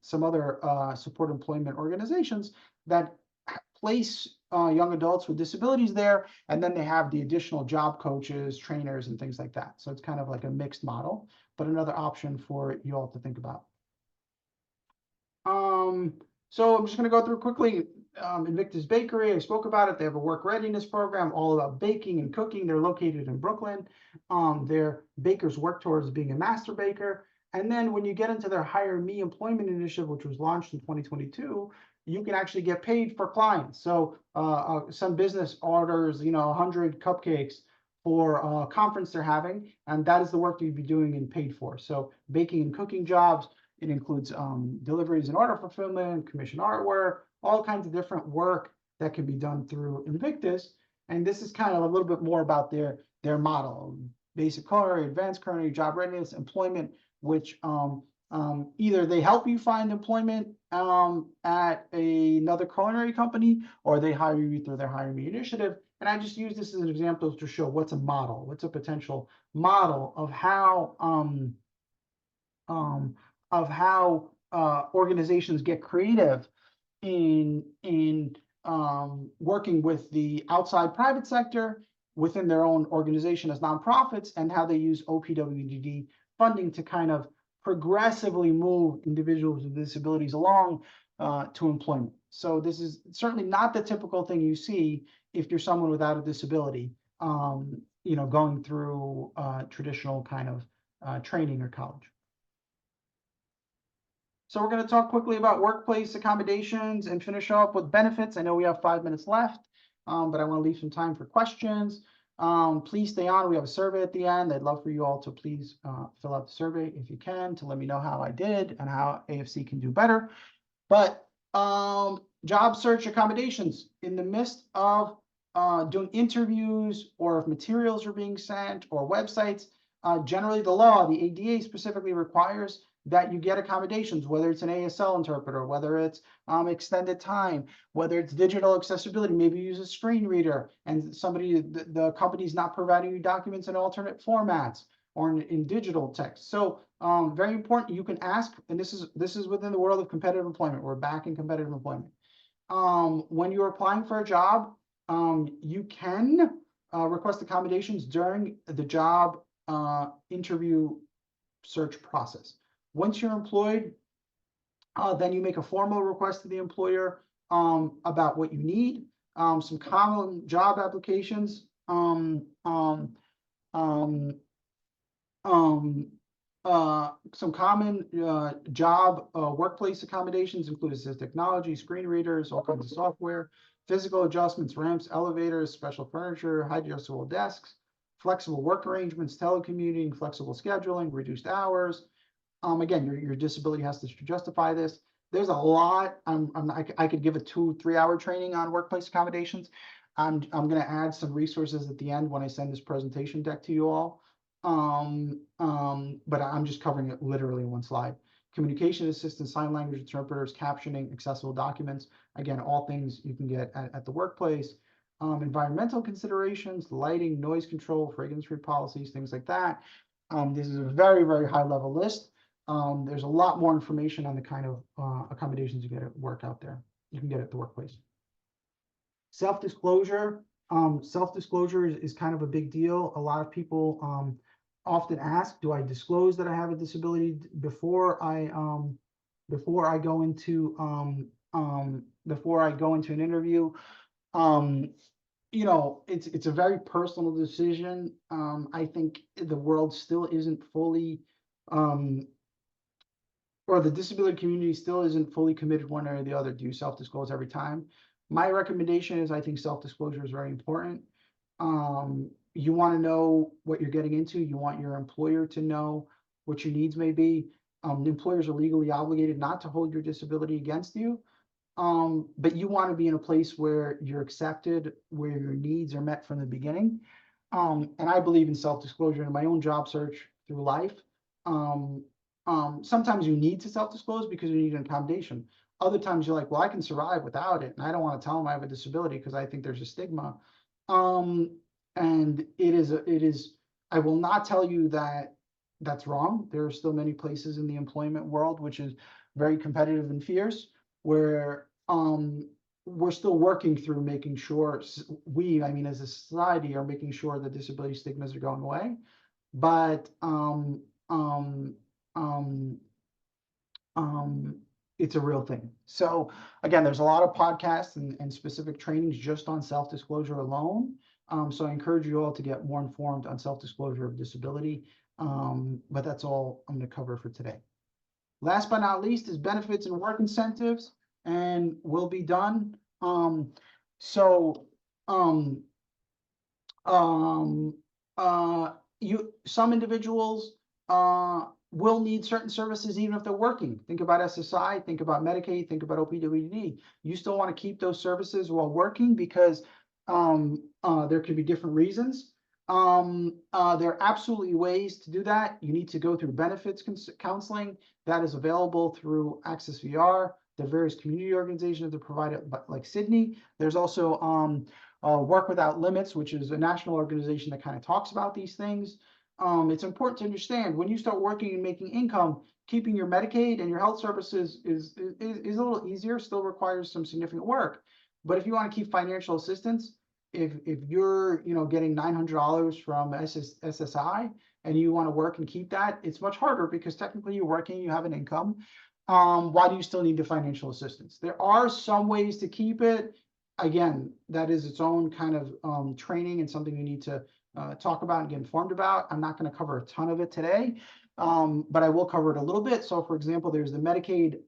Speaker 1: some other support employment organizations that place young adults with disabilities there, and then they have the additional job coaches, trainers, and things like that. So it's kind of like a mixed model, but another option for you all to think about. So I'm just going to go through quickly. Invictus Bakery, I spoke about it. They have a work readiness program all about baking and cooking. They're located in Brooklyn. Their bakers work towards being a master baker. And then when you get into their Hire Me employment initiative, which was launched in 2022, you can actually get paid for clients. So some business orders, 100 cupcakes for a conference they're having, and that is the work that you'd be doing and paid for. So baking and cooking jobs. It includes deliveries and order fulfillment, commission artwork, all kinds of different work that can be done through Invictus. And this is kind of a little bit more about their model: basic culinary, advanced culinary, job readiness, employment, which either they help you find employment at another culinary company, or they hire you through their Hire Me initiative. And I just use this as an example to show what's a model, what's a potential model of how organizations get creative in working with the outside private sector within their own organization as nonprofits, and how they use OPWDD funding to kind of progressively move individuals with disabilities along to employment. So this is certainly not the typical thing you see if you're someone without a disability, going through traditional kind of training or college. So we're going to talk quickly about workplace accommodations and finish up with benefits. I know we have 5 minutes left, but I want to leave some time for questions. Please stay on. We have a survey at the end. I'd love for you all to please fill out the survey if you can, to let me know how I did and how AFC can do better. But job search accommodations in the midst of doing interviews, or if materials are being sent, or websites, generally the law, the ADA specifically requires that you get accommodations, whether it's an ASL interpreter, whether it's extended time, whether it's digital accessibility, maybe you use a screen reader and the company's not providing you documents in alternate formats or in digital text. So very important, you can ask, and this is within the world of competitive employment. We're back in competitive employment. When you're applying for a job, you can request accommodations during the job interview search process. Once you're employed, then you make a formal request to the employer about what you need. Some common job applications, some common job workplace accommodations include assistive technology, screen readers, all kinds of software, physical adjustments, ramps, elevators, special furniture, high adjustable desks, flexible work arrangements, telecommuting, flexible scheduling, reduced hours. Again, your disability has to justify this. There's a lot. I could give a 2-3 hour training on workplace accommodations. I'm going to add some resources at the end when I send this presentation deck to you all. But I'm just covering it literally in one slide. Communication assistance, sign language interpreters, captioning, accessible documents. Again, all things you can get at the workplace. Environmental considerations, lighting, noise control, fragrance-free policies, things like that. This is a very, very high level list. There's a lot more information on the kind of accommodations you get at work out there. You can get at the workplace. Self-disclosure. Self-disclosure is kind of a big deal. A lot of people often ask, do I disclose that I have a disability before I go into an interview? It's a very personal decision. I think the world still isn't fully or the disability community still isn't fully committed one way or the other. Do you self-disclose every time? My recommendation is, I think self-disclosure is very important. You want to know what you're getting into. You want your employer to know what your needs may be. The employers are legally obligated not to hold your disability against you. But you want to be in a place where you're accepted, where your needs are met from the beginning. And I believe in self-disclosure in my own job search through life. Sometimes you need to self-disclose because you need an accommodation. Other times you're like, well, I can survive without it, and I don't want to tell them I have a disability because I think there's a stigma. And it is. I will not tell you that that's wrong. There are still many places in the employment world which is very competitive and fierce, where we're still working through making sure as a society, are making sure that disability stigmas are going away. But it's a real thing. So again, there's a lot of podcasts and specific trainings just on self-disclosure alone. So I encourage you all to get more informed on self-disclosure of disability. But that's all I'm going to cover for today. Last but not least is benefits and work incentives, and we'll be done. Some individuals will need certain services even if they're working. Think about SSI, think about Medicaid, think about OPWD. You still want to keep those services while working because there could be different reasons. There are absolutely ways to do that. You need to go through benefits counseling that is available through Access VR. There are various community organizations that provide it, like Sydney. There's also Work Without Limits, which is a national organization that kind of talks about these things. It's important to understand when you start working and making income, keeping your Medicaid and your health services is a little easier, still requires some significant work. But if you want to keep financial assistance, if you're getting $900 from SSI and you want to work and keep that, it's much harder because technically you're working, you have an income. Why do you still need the financial assistance? There are some ways to keep it. Again, that is its own kind of training and something you need to talk about and get informed about. I'm not going to cover a ton of it today, but I will cover it a little bit. So for example, there's the Medicaid,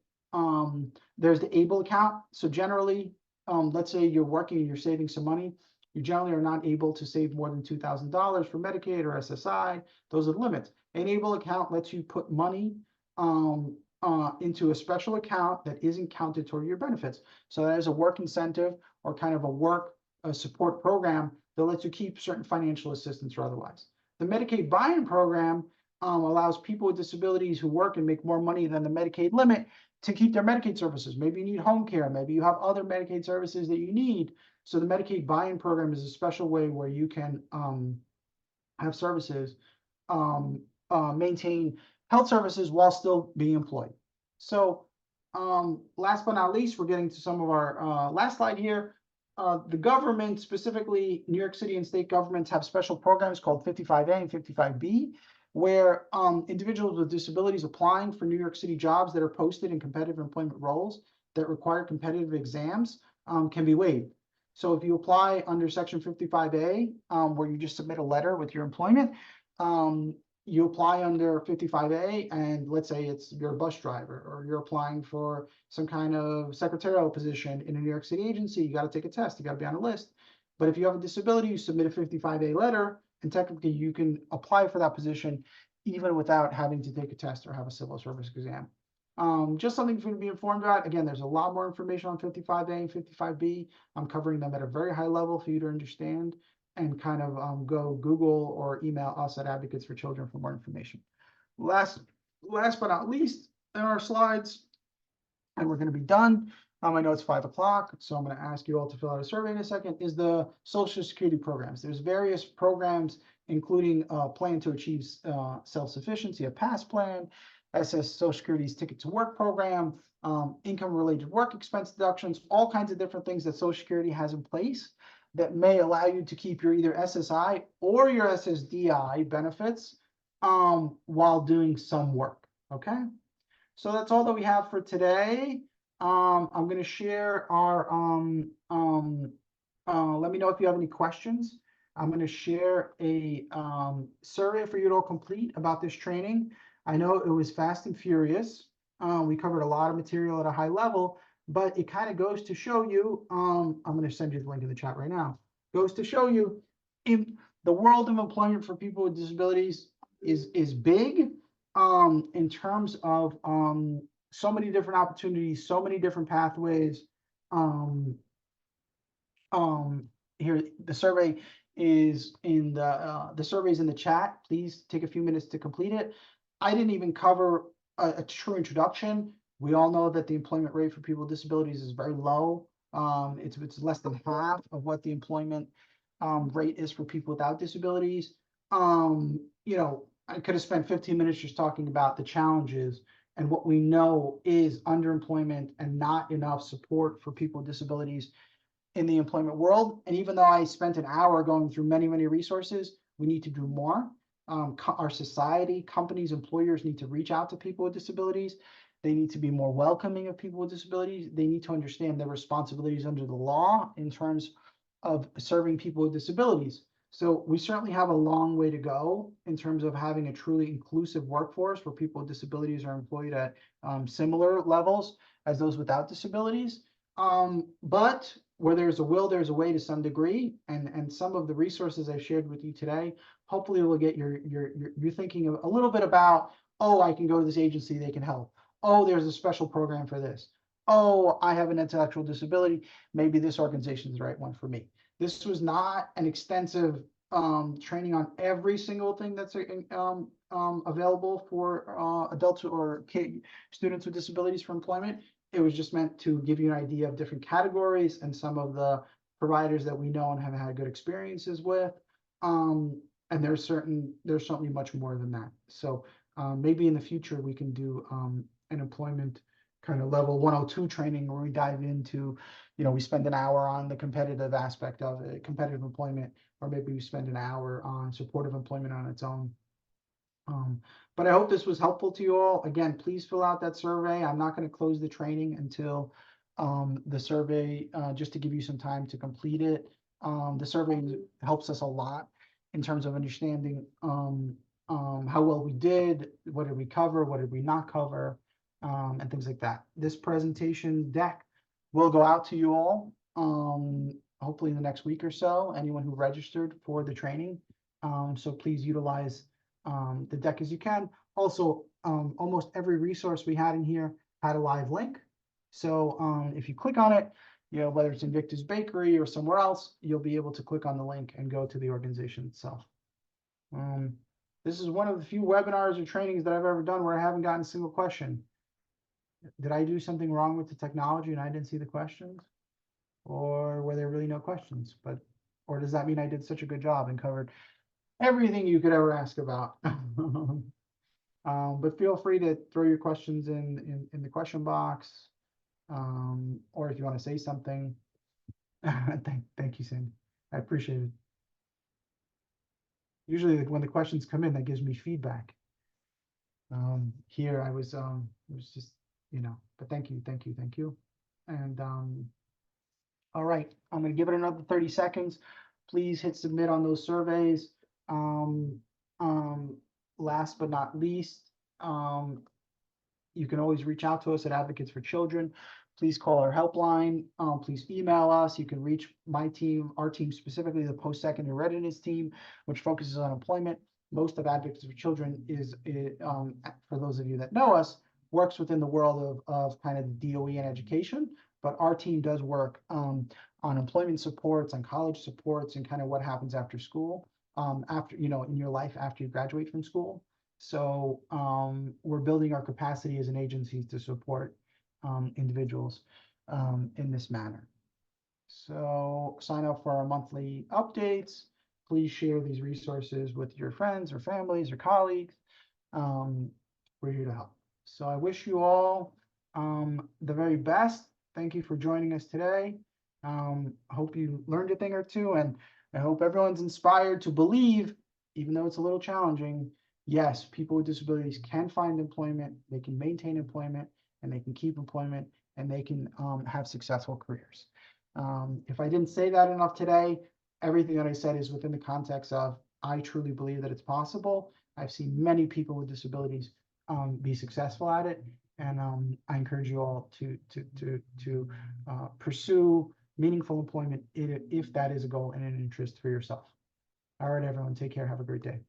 Speaker 1: there's the ABLE account. So generally, let's say you're working and you're saving some money. You generally are not able to save more than $2,000 for Medicaid or SSI. Those are the limits. An ABLE account lets you put money into a special account that isn't counted toward your benefits. So that is a work incentive or kind of a support program that lets you keep certain financial assistance or otherwise. The Medicaid buy-in program allows people with disabilities who work and make more money than the Medicaid limit to keep their Medicaid services. Maybe you need home care. Maybe you have other Medicaid services that you need. So the Medicaid buy-in program is a special way where you can have services, maintain health services while still being employed. So last but not least, we're getting to some of our last slide here. The government, specifically New York City and state governments, have special programs called 55A and 55B, where individuals with disabilities applying for New York City jobs that are posted in competitive employment roles that require competitive exams can be waived. So if you apply under Section 55A, where you just submit a letter with your employment, you apply under 55A, and let's say you're a bus driver, or you're applying for some kind of secretarial position in a New York City agency, you got to take a test, you got to be on a list. But if you have a disability, you submit a 55A letter, and technically you can apply for that position even without having to take a test or have a civil service exam. Just something for you to be informed about. Again, there's a lot more information on 55A and 55B. I'm covering them at a very high level for you to understand, and kind of go Google or email us at Advocates for Children for more information. Last but not least, in our slides, and we're going to be done. I know it's 5 o'clock, so I'm going to ask you all to fill out a survey in a second, is the Social Security programs. There's various programs, including Plan to Achieve Self-Sufficiency, a PASS plan, Social Security's Ticket to Work program, income-related work expense deductions, all kinds of different things that Social Security has in place that may allow you to keep your either SSI or your SSDI benefits while doing some work, okay? So that's all that we have for today. I'm going to share our, let me know if you have any questions. I'm going to share a survey for you to all complete about this training. I know it was fast and furious. We covered a lot of material at a high level, but it kind of goes to show you, I'm going to send you the link in the chat right now, goes to show you in the world of employment for people with disabilities is big in terms of so many different opportunities, so many different pathways. Here, the survey is in the survey's in the chat. Please take a few minutes to complete it. I didn't even cover a true introduction. We all know that the employment rate for people with disabilities is very low. It's less than half of what the employment rate is for people without disabilities. I could have spent 15 minutes just talking about the challenges and what we know is underemployment and not enough support for people with disabilities in the employment world. And even though I spent an hour going through many, many resources, we need to do more. Our society, companies, employers need to reach out to people with disabilities. They need to be more welcoming of people with disabilities. They need to understand their responsibilities under the law in terms of serving people with disabilities. So we certainly have a long way to go in terms of having a truly inclusive workforce where people with disabilities are employed at similar levels as those without disabilities. But where there's a will, there's a way to some degree. And some of the resources I've shared with you today, hopefully will get you thinking a little bit about, oh, I can go to this agency, they can help. Oh, there's a special program for this. Oh, I have an intellectual disability. Maybe this organization is the right one for me. This was not an extensive training on every single thing that's available for adults or students with disabilities for employment. It was just meant to give you an idea of different categories and some of the providers that we know and have had good experiences with. And there's certainly much more than that. So maybe in the future we can do an employment kind of level 102 training where we dive into, we spend an hour on the competitive aspect of it, competitive employment, or maybe we spend an hour on supportive employment on its own. But I hope this was helpful to you all. Again, please fill out that survey. I'm not going to close the training until the survey, just to give you some time to complete it. The survey helps us a lot in terms of understanding how well we did, what did we cover, what did we not cover, and things like that. This presentation deck will go out to you all, hopefully in the next week or so, anyone who registered for the training. So please utilize the deck as you can. Also, almost every resource we had in here had a live link. So if you click on it, whether it's Invictus Bakery or somewhere else, you'll be able to click on the link and go to the organization itself. This is one of the few webinars or trainings that I've ever done where I haven't gotten a single question. Did I do something wrong with the technology and I didn't see the questions? Or were there really no questions? Or does that mean I did such a good job and covered everything you could ever ask about? But feel free to throw your questions in the question box. Or if you want to say something. Thank you, Cindy. I appreciate it. Usually when the questions come in, that gives me feedback. Here I was, it was just, but thank you. And all right, I'm going to give it another 30 seconds. Please hit submit on those surveys. Last but not least, you can always reach out to us at Advocates for Children. Please call our helpline. Please email us. You can reach my team, our team specifically, the post-secondary readiness team, which focuses on employment. Most of Advocates for Children is, for those of you that know us, works within the world of kind of the DOE and education. But our team does work on employment supports, on college supports, and kind of what happens after school, after, in your life after you graduate from school. So we're building our capacity as an agency to support individuals in this manner. So sign up for our monthly updates. Please share these resources with your friends or families or colleagues. We're here to help. So I wish you all the very best. Thank you for joining us today. Hope you learned a thing or two, and I hope everyone's inspired to believe, even though it's a little challenging, yes, people with disabilities can find employment, they can maintain employment, and they can keep employment, and they can have successful careers. If I didn't say that enough today, everything that I said is within the context of I truly believe that it's possible. I've seen many people with disabilities be successful at it, and I encourage you all to pursue meaningful employment if that is a goal and an interest for yourself. All right, everyone, take care. Have a great day.